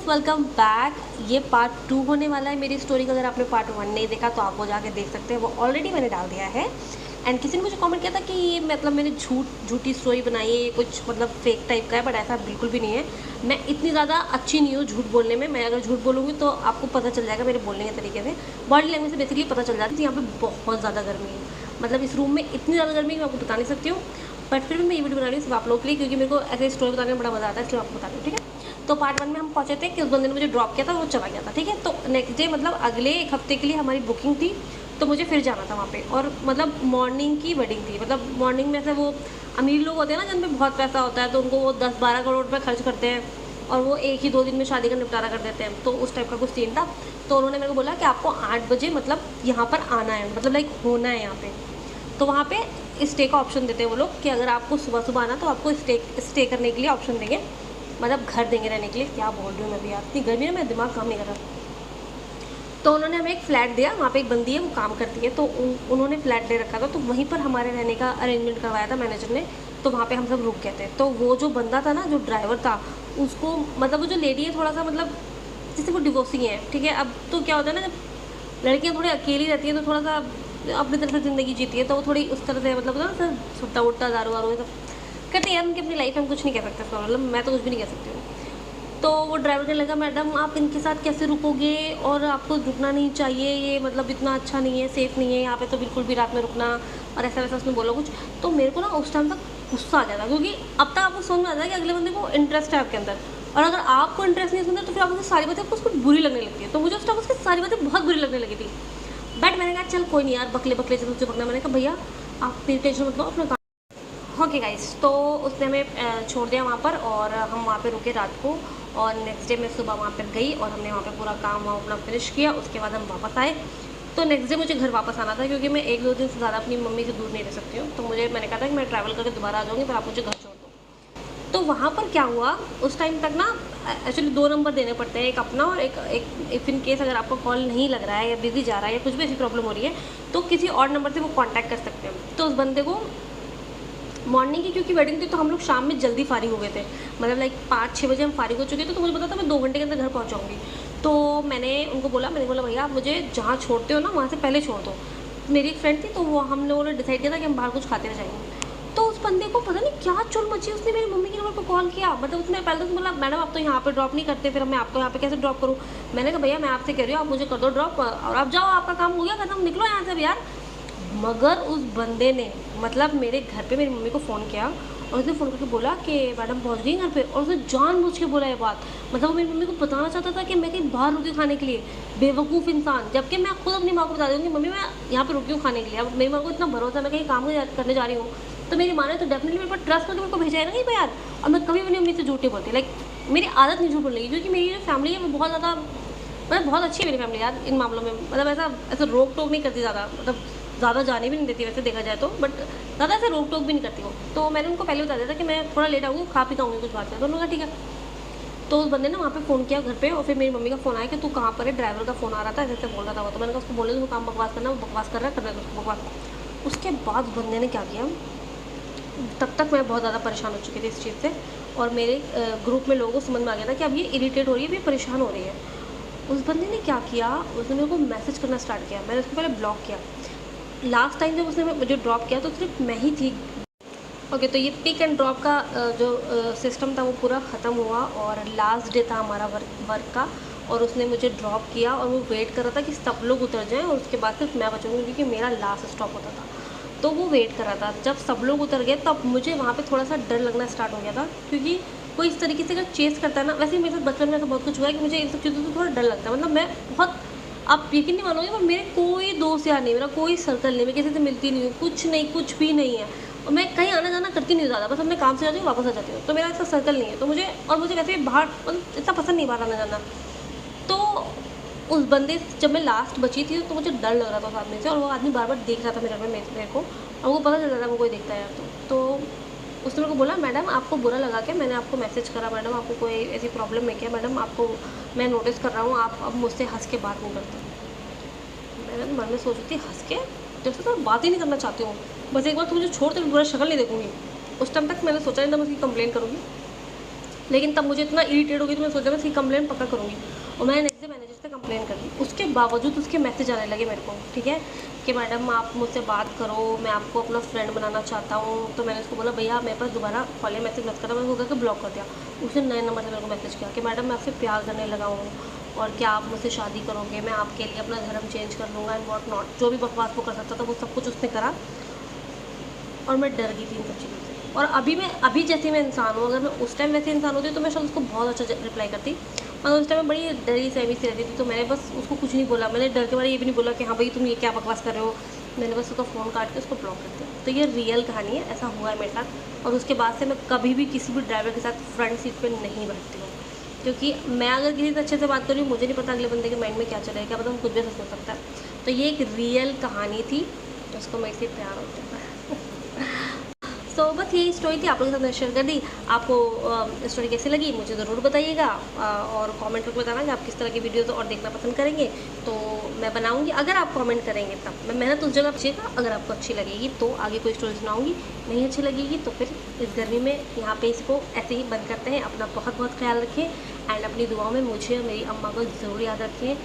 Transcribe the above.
Welcome back. ये part 2 होने वाला है मेरी स्टोरी का। अगर आपने पार्ट 1 नहीं देखा तो आप वो जाके देख सकते हैं, वो ऑलरेडी मैंने डाल दिया है। एंड किसी ने मुझे कमेंट किया था कि ये मतलब मैंने झूठी स्टोरी बनाई है, ये कुछ मतलब फेक टाइप का है, बट ऐसा बिल्कुल भी नहीं है। मैं इतनी ज़्यादा अच्छी नहीं हूँ झूठ बोलने में। मैं अगर झूठ बोलूँगी तो आपको पता चल जाएगा मेरे बोलने के तरीके से, बॉडी लैंग्वेज से बेसिकली पता चल जाती है। यहाँ पे बहुत ज़्यादा गर्मी है, मतलब इस रूम में इतनी ज़्यादा गर्मी है मैं आपको बता नहीं सकती हूँ। बट फिर भी मैं ये वीडियो बना रही हूँ सिर्फ आप लोगों के लिए, क्योंकि मेरे को ऐसे स्टोरी बताने में बड़ा मज़ा आता है, इसलिए आपको बता रही हूँ। ठीक है, तो पार्ट 1 में हम पहुँचे थे कि उस बंदे ने मुझे ड्रॉप किया था, वो चला गया था। ठीक है, तो नेक्स्ट डे मतलब अगले एक हफ्ते के लिए हमारी बुकिंग थी, तो मुझे फिर जाना था वहाँ पे। और मतलब मॉर्निंग की वेडिंग थी, मतलब मॉर्निंग में से वो अमीर लोग होते हैं ना जिन पे बहुत पैसा होता है, तो उनको वो 10-12 करोड़ रुपये खर्च करते हैं और वो 1 ही 2 दिन में शादी का निपटारा कर देते हैं। तो उस टाइप का कुछ सीन था। तो उन्होंने मेरे को बोला कि आपको 8 बजे मतलब यहाँ पर आना है, मतलब लाइक होना है यहाँ पे। तो वहाँ पे स्टे का ऑप्शन देते हैं वो लोग कि अगर आपको सुबह सुबह आना तो आपको स्टे करने के लिए ऑप्शन देंगे, मतलब घर देंगे रहने के लिए। क्या बोल रही हूँ मैं भी यार, इतनी गर्मी है मेरा दिमाग काम नहीं कर रहा। तो उन्होंने हमें एक फ़्लैट दिया, वहाँ पे एक बंदी है वो काम करती है, तो उन्होंने फ़्लैट दे रखा था, तो वहीं पर हमारे रहने का अरेंजमेंट करवाया था मैनेजर ने। तो वहाँ पे हम सब रुक गए थे। तो वो जो बंदा था ना, जो ड्राइवर था, उसको मतलब वो जो लेडी है थोड़ा सा मतलब जैसे वो डिवोर्सिंग है। ठीक है, अब तो क्या होता है ना, जब लड़कियाँ थोड़ी अकेली रहती हैं तो थोड़ा सा अपनी तरफ से ज़िंदगी जीती है, तो वो थोड़ी उस तरह से मतलब ना सर छुट्टा उट्टा दारू वारू ये सब कहते हैं यार, उनकी अपनी लाइफ है, हम कुछ नहीं कह सकते इसका मतलब, मैं तो कुछ भी नहीं कह सकती हूँ। तो वो ड्राइवर कहने लगा, मैडम आप इनके साथ कैसे रुकोगे, और आपको रुकना नहीं चाहिए, ये मतलब इतना अच्छा नहीं है, सेफ़ नहीं है यहाँ पे तो बिल्कुल भी रात में रुकना, और ऐसा वैसा उसने बोला कुछ। तो मेरे को ना उस टाइम तक गुस्सा आ गया था, क्योंकि अब तक आपको समझ में आता है कि अगले बंदे को इंटरेस्ट है आपके अंदर, और अगर आपको इंटरेस्ट नहीं है उसके अंदर तो फिर आपको उसकी सारी बातें आपको उसको बुरी लगने लगती है। तो मुझे उस टाइम उसकी सारी बातें बहुत बुरी लगने लगी थी। बट मैंने कहा चल कोई नहीं यार, बकले बकले से तुझे पकड़ना। मैंने कहा भैया आप मेरी टेंशन मत लो, अपना काम। ओके गाइस, तो उसने हमें छोड़ दिया वहाँ पर, और हम वहाँ पे रुके रात को। और नेक्स्ट डे मैं सुबह वहाँ पर गई और हमने वहाँ पे पूरा काम वाम अपना फिनिश किया। उसके बाद हम वापस आए। तो नेक्स्ट डे मुझे घर वापस आना था, क्योंकि मैं 1-2 दिन से ज़्यादा अपनी मम्मी से दूर नहीं रह सकती हूँ। तो मैंने कहा था कि मैं ट्रैवल करके दोबारा आ जाऊँगी, पर आप मुझे घर छोड़ दो। तो वहाँ पर क्या हुआ, उस टाइम तक ना एक्चुअली 2 नंबर देने पड़ते हैं, एक अपना और एक इफ़ इन केस अगर आपको कॉल नहीं लग रहा है या बिज़ी जा रहा है या कुछ भी ऐसी प्रॉब्लम हो रही है, तो किसी और नंबर से वो कांटेक्ट कर सकते हैं। तो उस बंदे को मॉर्निंग की क्योंकि वेडिंग थी, तो हम लोग शाम में जल्दी फारिग हो गए थे, मतलब लाइक 5-6 बजे हम फारिग हो चुके थे। तो मुझे पता था मैं 2 घंटे के अंदर घर पहुँचाऊँगी। तो मैंने उनको बोला, भैया आप मुझे जहाँ छोड़ते हो ना वहाँ से पहले छोड़ दो। मेरी एक फ्रेंड थी, तो वो हम लोगों ने डिसाइड किया था कि हम बाहर कुछ खाते हुए जाएंगे। तो उस बंदे को पता नहीं क्या चुल मची, उसने मेरी मम्मी के नंबर पर कॉल किया। मतलब उसने पहले तो बोला, मैडम आप तो यहाँ पे ड्रॉप नहीं करते, फिर मैं आपको यहाँ पे कैसे ड्रॉप करूँ। मैंने कहा भैया मैं आपसे कह रही हूँ, आप मुझे कर दो ड्रॉप और आप जाओ, आपका काम हो गया खत्म, निकलो यहाँ से अब यार। मगर उस बंदे ने मतलब मेरे घर पे मेरी मम्मी को फ़ोन किया, और उसने फ़ोन करके बोला कि मैडम पहुँच गई घर पे, और उसने जानबूझ के बोला ये बात। मतलब वो मेरी मम्मी को बताना चाहता था कि मैं कहीं बाहर रुकी खाने के लिए, बेवकूफ़ इंसान। जबकि मैं खुद अपनी माँ को बता दूँगी, मम्मी मैं यहाँ पे रुकी हूँ खाने के लिए। अब मेरी माँ को इतना भरोसा, मैं कहीं काम करने जा रही हूँ, तो मेरी माँ ने तो डेफिनेटली मेरे पर ट्रस्ट करके मेरे को भेजा है ना कहीं पर यार। और मैं कभी अपनी मम्मी से झूठ नहीं बोलती, लाइक मेरी आदत नहीं झूठ बोलने की, क्योंकि मेरी जो फैमिली है वो बहुत ज़्यादा मतलब बहुत अच्छी है मेरी फैमिली यार इन मामलों में। मतलब ऐसा रोक टोक नहीं करती ज़्यादा, मतलब ज़्यादा जाने भी नहीं देती वैसे देखा जाए तो, बट ज़्यादा ऐसे रोक टोक भी नहीं करती वो। तो मैंने उनको पहले बता दिया था कि मैं थोड़ा लेट आऊँगी, खा पी आऊँगी कुछ बात है। तो उन्होंने कहा ठीक है। तो उस बंदे ने वहाँ पे फ़ोन किया घर पे, और फिर मेरी मम्मी का फ़ोन आया कि तू कहाँ पर है, ड्राइवर का फ़ोन आ रहा था, ऐसे बोल रहा था वो। तो मैंने कहा उसको बोले तो काम बकवास करना, वो बकवास कर रहा है, कर रहा है उसको बकवास। उसके बाद उस बंदे ने क्या किया, तब तक मैं बहुत ज़्यादा परेशान हो चुकी थी इस चीज़ से, और मेरे ग्रुप में लोगों को समझ में आ गया था कि अब ये इरीटेट हो रही है, अब ये परेशान हो रही है। उस बंदे ने क्या किया, उसने मेरे को मैसेज करना स्टार्ट किया। मैंने उसको पहले ब्लॉक किया। लास्ट टाइम जब उसने मुझे ड्रॉप किया तो सिर्फ मैं ही थी। ओके, तो ये पिक एंड ड्रॉप का जो सिस्टम था वो पूरा ख़त्म हुआ, और लास्ट डे था हमारा वर्क का, और उसने मुझे ड्रॉप किया, और वो वेट कर रहा था कि सब लोग उतर जाएं और उसके बाद सिर्फ मैं बचूँगी, क्योंकि मेरा लास्ट स्टॉप होता था। तो वो वेट कर रहा था। जब सब लोग उतर गए तब मुझे वहाँ पे थोड़ा सा डर लगना स्टार्ट हो गया था, क्योंकि कोई इस तरीके से अगर चेस करता है ना, वैसे ही मेरे साथ बचपन में ऐसा बहुत कुछ हुआ है कि मुझे इन सब चीज़ों से थोड़ा डर लगता है। मतलब मैं बहुत, आप यकीन नहीं मानोगे, पर मेरे कोई दोस्त यार नहीं, मेरा कोई सर्कल नहीं, मैं किसी से मिलती नहीं हूँ, कुछ नहीं, कुछ भी नहीं है। और मैं कहीं आना जाना करती नहीं हूँ ज़्यादा, बस अपने काम से जाती हूँ वापस आ जाती हूँ। तो मेरा ऐसा सर्कल नहीं है। तो मुझे वैसे भी बाहर मतलब इतना पसंद नहीं बाहर आना जाना। तो उस बंदे जब मैं लास्ट बची थी तो मुझे डर लग रहा था उस आदमी से, और वो आदमी बार बार देख रहा था मेरे को, और वो पता चल रहा था वो कोई देखता है यार। तो उसने मेरे को बोला, मैडम आपको बुरा लगा क्या, मैंने आपको मैसेज करा, मैडम आपको कोई ऐसी प्रॉब्लम है क्या, मैडम आपको मैं नोटिस कर रहा हूँ आप अब मुझसे हंस के बात नहीं करते। मैंने मन में सोच रही थी हंस के, जैसे तो बात ही नहीं करना चाहती हूँ, बस एक बार तो मुझे छोड़ के बुरा शक्ल नहीं देखूँगी। उस टाइम तक मैंने सोचा नहीं था मैं उसकी कंप्लेन करूँगी। लेकिन तब मुझे इतना इरिटेट हो गई तो मैं सोचा मैं इसकी कंप्लेन पक्का करूँगी, और मैंने नेक्स्ट डे मैनेजर से कंप्लेन कर दी। उसके बावजूद उसके मैसेज आने लगे मेरे को, ठीक है, कि मैडम आप मुझसे बात करो, मैं आपको अपना फ्रेंड बनाना चाहता हूँ। तो मैंने उसको बोला भैया मेरे पास दोबारा कॉल या मैसेज मत करो, मैंने उसको करके ब्लॉक कर दिया। उसने नए नंबर से मेरे को मैसेज किया कि मैडम मैं आपसे प्यार करने लगा हूँ और क्या आप मुझसे शादी करोगे, मैं आपके लिए अपना धर्म चेंज कर लूँगा एंड वॉट नॉट, जो भी बकवास वो कर सकता था वो सब कुछ उसने करा। और मैं डर गई थी इन सब चीज़ों से। और अभी जैसे मैं इंसान हूँ, अगर मैं उस टाइम वैसे इंसान होती तो मैं शायद उसको बहुत अच्छा रिप्लाई करती, मगर उस टाइम मैं बड़ी डरी सहमी सी रहती थी। तो मैंने बस उसको कुछ नहीं बोला, मैंने डर के बारे ये भी नहीं बोला कि हाँ भाई तुम ये क्या बकवास कर रहे हो, मैंने बस उसका फ़ोन काट के उसको ब्लॉक कर दिया। तो ये रियल कहानी है, ऐसा हुआ है मेरे साथ। और उसके बाद से मैं कभी भी किसी भी ड्राइवर के साथ फ्रंट सीट पर नहीं बैठती हूँ, क्योंकि मैं अगर किसी से अच्छे से बात कर रही हूँ, मुझे नहीं पता अगले बंदे के माइंड में क्या चलेगा, क्या पता कुछ भी ऐसा सोच सकता है। तो ये एक रियल कहानी थी, उसको मेरे से प्यार हो चुका है। तो बस यही स्टोरी थी, आप लोगों के साथ शेयर कर दी। आपको स्टोरी कैसी लगी मुझे ज़रूर बताइएगा, और कमेंट करके बताना कि आप किस तरह की वीडियोज़ और देखना पसंद करेंगे, तो मैं बनाऊंगी। अगर आप कमेंट करेंगे तब मैं मेहनत उस जगह पूछिएगा। अगर आपको अच्छी लगेगी तो आगे कोई स्टोरी सुनाऊंगी, नहीं अच्छी लगेगी तो फिर इस गर्मी में यहाँ पे इसको ऐसे ही बंद करते हैं। अपना बहुत बहुत ख्याल रखें एंड अपनी दुआओं में मुझे और मेरी अम्मा को ज़रूर याद रखें।